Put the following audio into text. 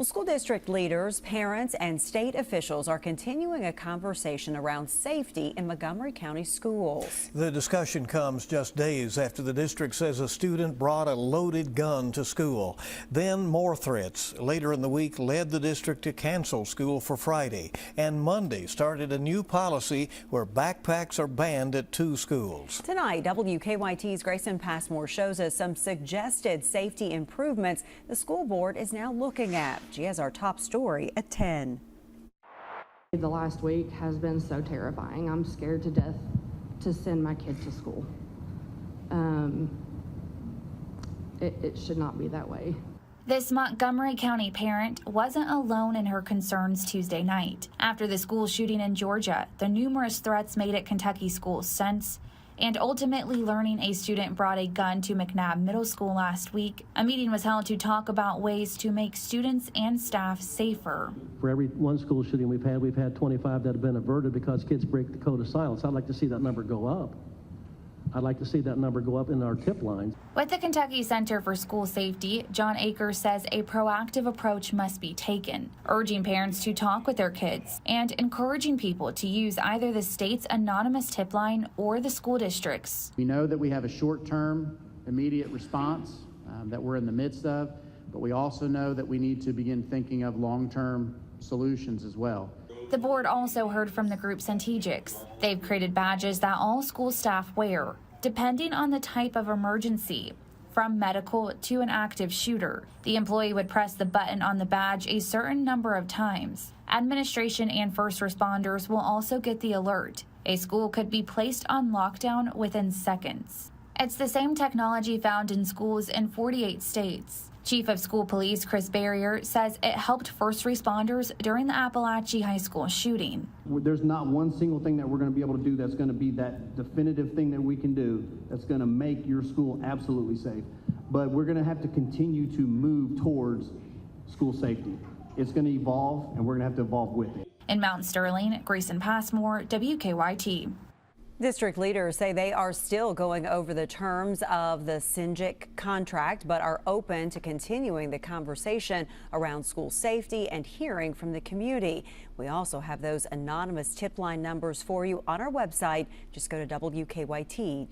Well, school district leaders, parents, and state officials are continuing a conversation around safety in Montgomery County schools. The discussion comes just days after the district says a student brought a loaded gun to school. Then more threats later in the week led the district to cancel school for Friday. And Monday started a new policy where backpacks are banned at 2 schools. Tonight, WKYT's Grayson Passmore shows us some suggested safety improvements the school board is now looking at. She has our top story at 10. The last week has been so terrifying. I'm scared to death to send my kid to school. It should not be that way. This Montgomery County parent wasn't alone in her concerns Tuesday night. After the school shooting in Georgia, the numerous threats made at Kentucky schools since, and ultimately learning a student brought a gun to McNabb Middle School last week, a meeting was held to talk about ways to make students and staff safer. For every one school shooting we've had 25 that have been averted because kids break the code of silence. I'd like to see that number go up. I'd like to see that number go up in our tip lines. With the Kentucky Center for School Safety, John Akers says a proactive approach must be taken, urging parents to talk with their kids and encouraging people to use either the state's anonymous tip line or the school district's. We know that we have a short-term, immediate response that we're in the midst of, but we also know that we need to begin thinking of long-term solutions as well. The board also heard from the group Centegics. They've created badges that all school staff wear, depending on the type of emergency, from medical to an active shooter. The employee would press the button on the badge a certain number of times. Administration and first responders will also get the alert. A school could be placed on lockdown within seconds. It's the same technology found in schools in 48 states. Chief of School Police Chris Barrier says it helped first responders during the Appalachia High School shooting. There's not one single thing that we're going to be able to do that's going to be that definitive thing that we can do that's going to make your school absolutely safe. But we're going to have to continue to move towards school safety. It's going to evolve, and we're going to have to evolve with it. In Mount Sterling, Grayson Passmore, WKYT. District leaders say they are still going over the terms of the Syngic contract, but are open to continuing the conversation around school safety and hearing from the community. We also have those anonymous tip line numbers for you on our website. Just go to WKYT.com.